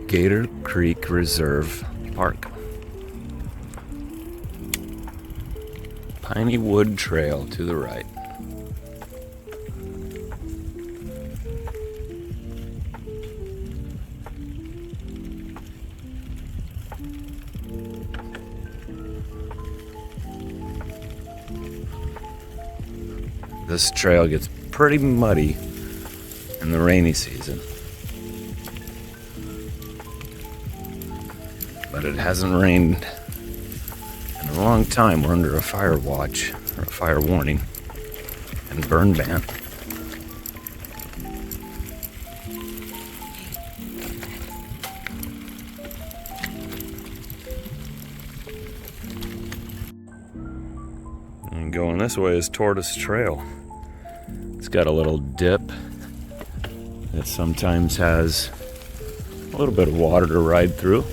Gator Creek Reserve Park. Piney Wood Trail to the right. This trail gets pretty muddy in the rainy season, but it hasn't rained in a long time. We're under a fire watch, or a fire warning, and burn ban. And going this way is Tortoise Trail. It's got a little dip that sometimes has a little bit of water to ride through.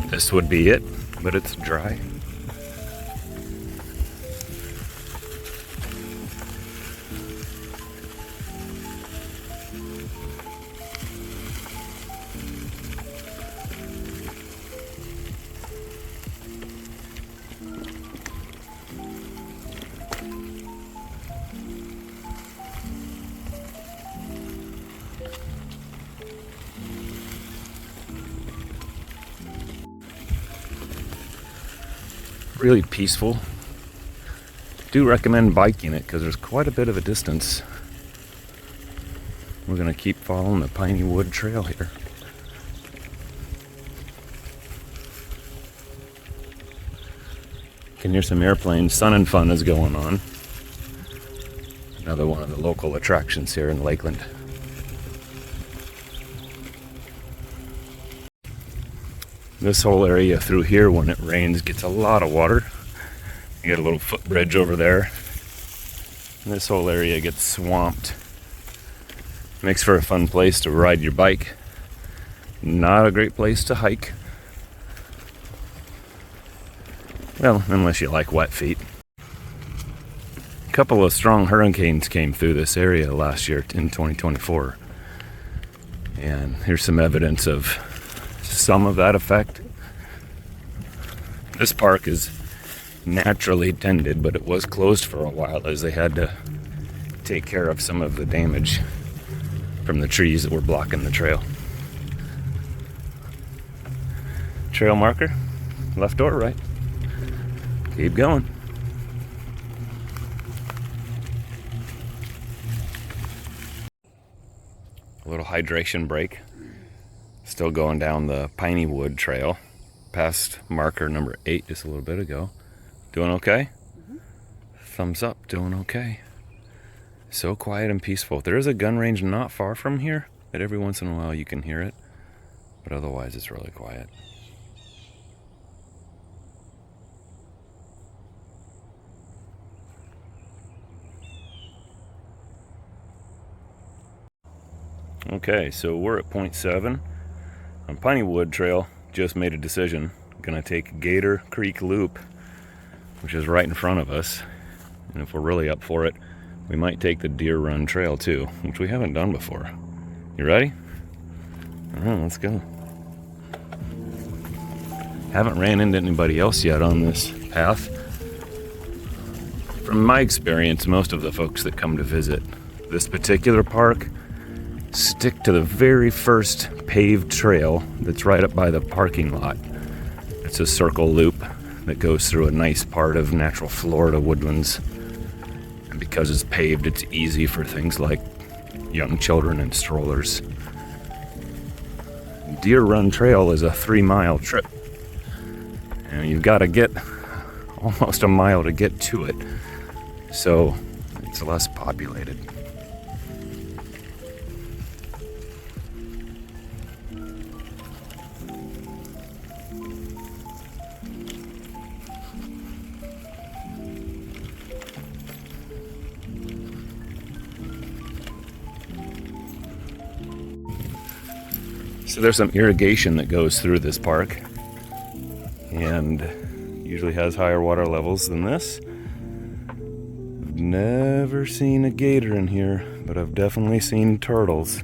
This would be it, but it's dry. Really peaceful. Do recommend biking it because there's quite a bit of a distance. We're gonna keep following the Piney Wood Trail here. Can hear some airplanes. Sun and Fun is going on. Another one of the local attractions here in Lakeland. This whole area through here, when it rains, gets a lot of water. You get a little footbridge over there. And this whole area gets swamped. Makes for a fun place to ride your bike. Not a great place to hike. Well, unless you like wet feet. A couple of strong hurricanes came through this area last year in 2024. And here's some evidence of some of that effect. This park is naturally tended, but it was closed for a while as they had to take care of some of the damage from the trees that were blocking the trail. Trail marker, left or right. Keep going. A little hydration break. Still going down the Piney Wood Trail, past marker number 8 just a little bit ago. Doing okay? Mm-hmm. Thumbs up, doing okay. So quiet and peaceful. There is a gun range not far from here, but every once in a while you can hear it, but otherwise it's really quiet. Okay, so we're at point 7. On Piney Wood Trail, just made a decision. Gonna take Gator Creek Loop, which is right in front of us. And if we're really up for it, we might take the Deer Run Trail too, which we haven't done before. You ready? All right, let's go. Haven't ran into anybody else yet on this path. From my experience, most of the folks that come to visit this particular park stick to the very first paved trail that's right up by the parking lot. It's a circle loop that goes through a nice part of natural Florida woodlands. And because it's paved, it's easy for things like young children and strollers. Deer Run Trail is a 3-mile trip. And you've got to get almost a mile to get to it. So it's less populated. So there's some irrigation that goes through this park and usually has higher water levels than this. I've never seen a gator in here, but I've definitely seen turtles,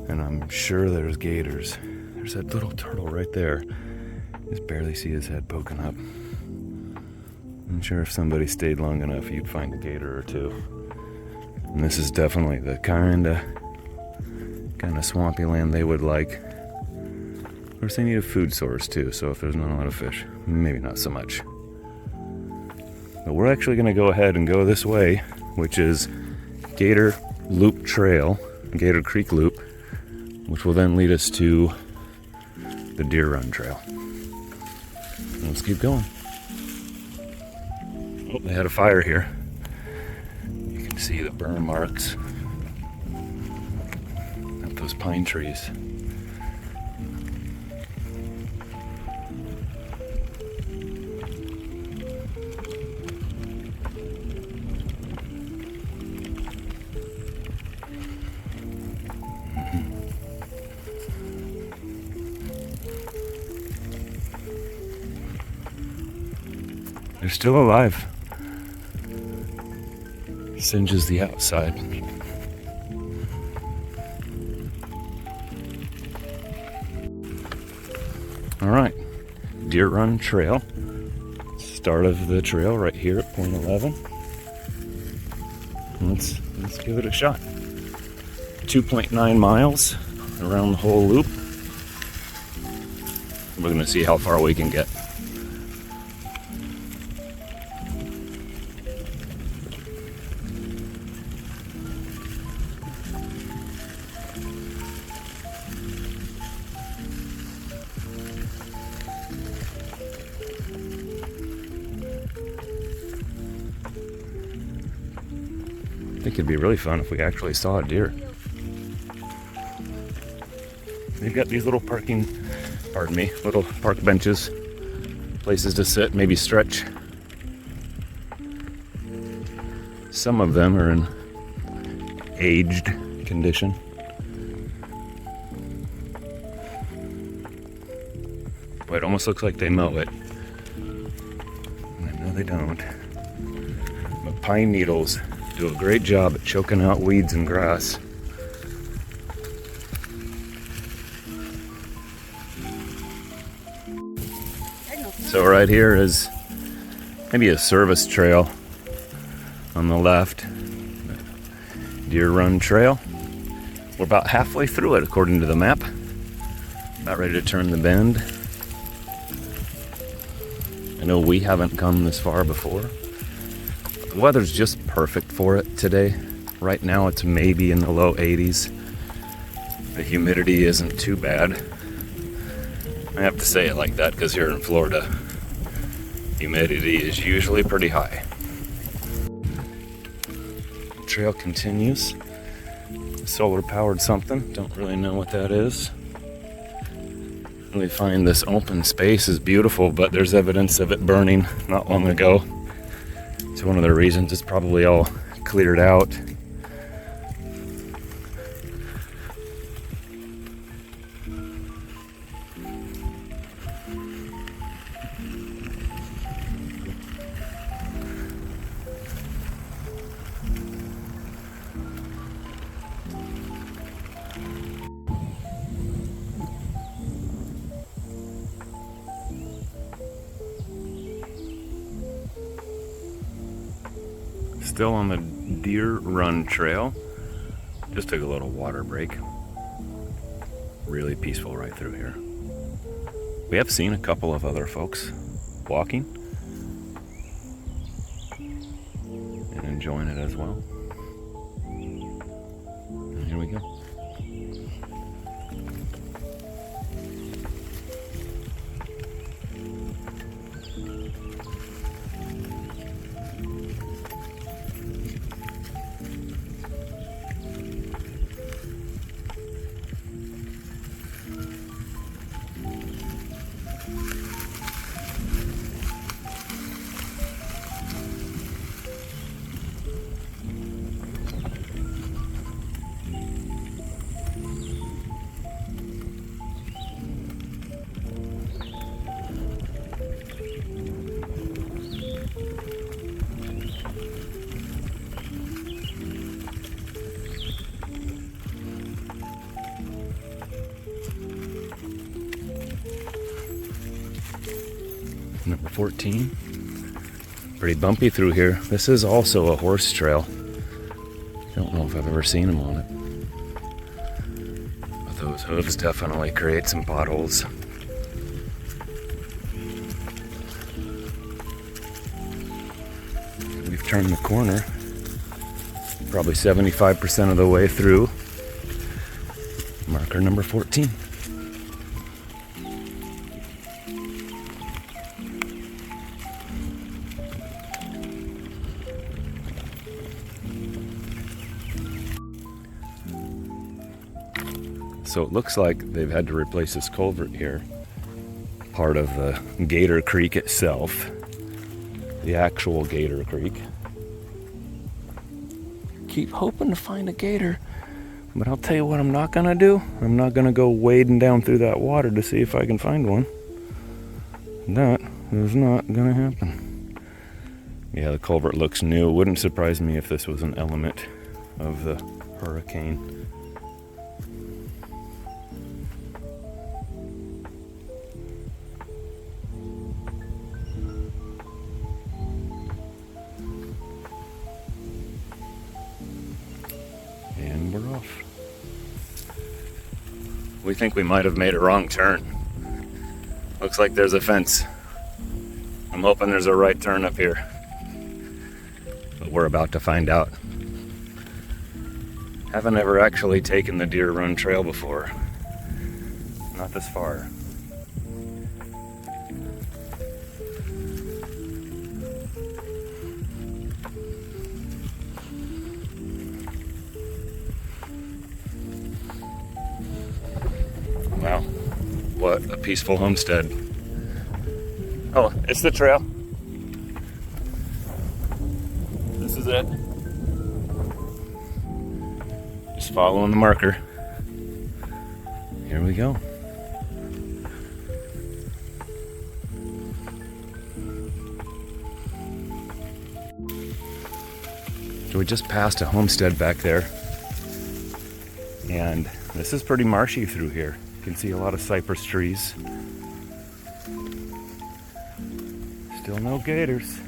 and I'm sure there's gators. There's that little turtle right there. Just barely see his head poking up. I'm sure if somebody stayed long enough, you'd find a gator or two. And this is definitely the kind of swampy land they would like. Of course, they need a food source too, so if there's not a lot of fish, maybe not so much. But we're actually going to go ahead and go this way, which is Gator Loop Trail, Gator Creek Loop, which will then lead us to the Deer Run Trail. Let's keep going. Oh, they had a fire here. You can see the burn marks of those pine trees. They're still alive. Singes the outside. All right, Deer Run Trail. Start of the trail right here at point 11. Let's give it a shot. 2.9 miles around the whole loop. We're gonna see how far we can get. I think it'd be really fun if we actually saw a deer. They've got these little little park benches, places to sit, maybe stretch. Some of them are in aged condition. Boy, it almost looks like they mow it. No, they don't. But pine needles do a great job at choking out weeds and grass. So right here is maybe a service trail on the left. Deer Run Trail. We're about halfway through it according to the map. About ready to turn the bend. I know we haven't come this far before. The weather's just perfect for it today. Right now it's maybe in the low 80s. The humidity isn't too bad. I have to say it like that because here in Florida, humidity is usually pretty high. The trail continues. Solar powered something, don't really know what that is. We find this open space is beautiful, but there's evidence of it burning not long ago. It's one of the reasons it's probably all cleared out. Still on the Deer Run Trail. Just took a little water break. Really peaceful right through here. We have seen a couple of other folks walking and enjoying it as well. And here we go. Number 14. Pretty bumpy through here. This is also a horse trail. Don't know if I've ever seen them on it. But those hooves definitely create some potholes. We've turned the corner. Probably 75% of the way through. Marker number 14. So it looks like they've had to replace this culvert here. Part of the Gator Creek itself. The actual Gator Creek. Keep hoping to find a gator. But I'll tell you what I'm not gonna do. I'm not gonna go wading down through that water to see if I can find one. That is not gonna happen. Yeah, the culvert looks new. It wouldn't surprise me if this was an element of the hurricane. And we're off. We think we might have made a wrong turn. Looks like there's a fence. I'm hoping there's a right turn up here. But we're about to find out. Haven't ever actually taken the Deer Run Trail before. Not this far. Wow, what a peaceful homestead. Oh, it's the trail. This is it. Just following the marker. Here we go. So we just passed a homestead back there. And this is pretty marshy through here. You can see a lot of cypress trees. Still no gators.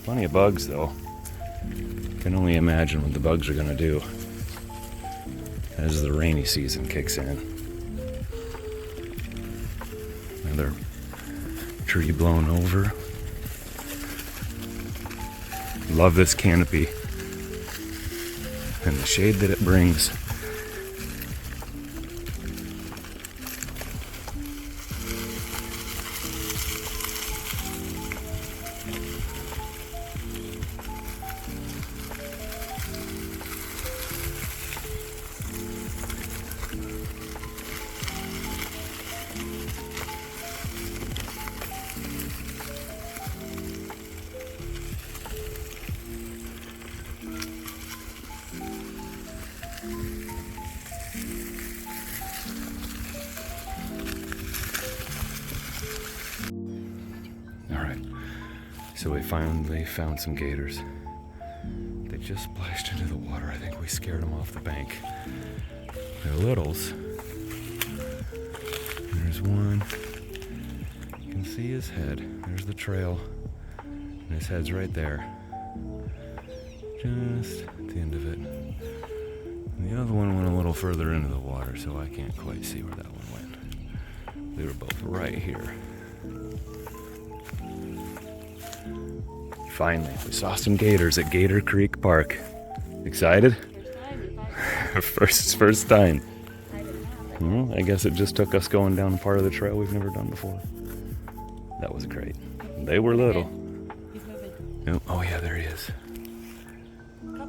Plenty of bugs though. Can only imagine what the bugs are gonna do as the rainy season kicks in. Another tree blown over. Love this canopy and the shade that it brings. So we finally found some gators. They just splashed into the water. I think we scared them off the bank. They're littles. There's one. You can see his head. There's the trail. And his head's right there. Just at the end of it. And the other one went a little further into the water, so I can't quite see where that one went. They were both right here. Finally, we saw some gators at Gator Creek Park. Excited? First time. Well, I guess it just took us going down part of the trail we've never done before. That was great. They were little. Oh yeah, there he is. I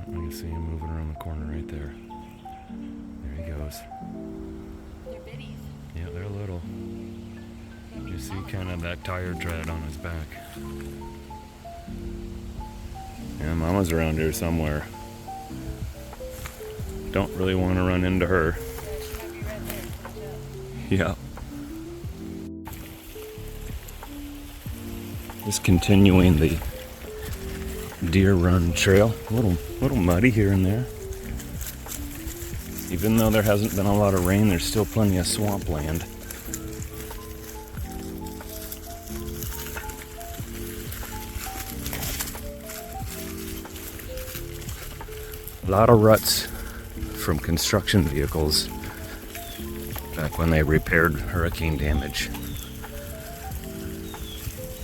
can see him moving around the corner right there. There he goes. They're biddies. Yeah, they're little. You see kind of that tire tread on his back. Yeah, Mama's around here somewhere. Don't really want to run into her. Yeah. Just continuing the Deer Run Trail. A little muddy here and there. Even though there hasn't been a lot of rain, there's still plenty of swampland. A lot of ruts from construction vehicles back when they repaired hurricane damage.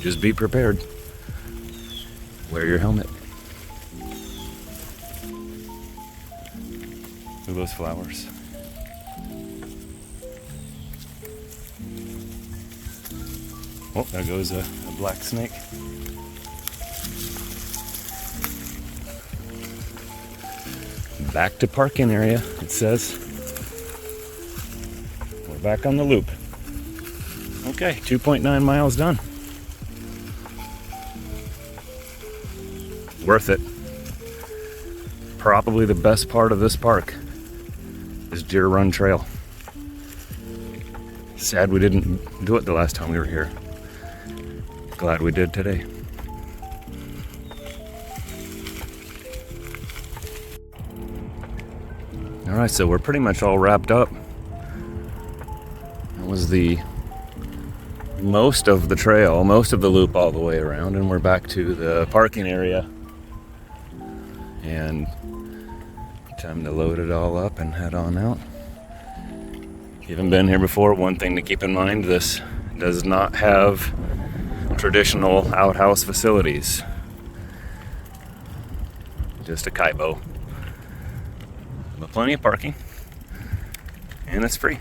Just be prepared. Wear your helmet. Look at those flowers. Oh, there goes a black snake. Back to parking area, it says. We're back on the loop. Okay, 2.9 miles done. Worth it. Probably the best part of this park is Deer Run Trail. Sad we didn't do it the last time we were here. Glad we did today. Alright, so we're pretty much all wrapped up. That was the most of the trail, most of the loop all the way around, and we're back to the parking area. And time to load it all up and head on out. If you haven't been here before, one thing to keep in mind, this does not have traditional outhouse facilities. Just a kaibo. But plenty of parking, and it's free.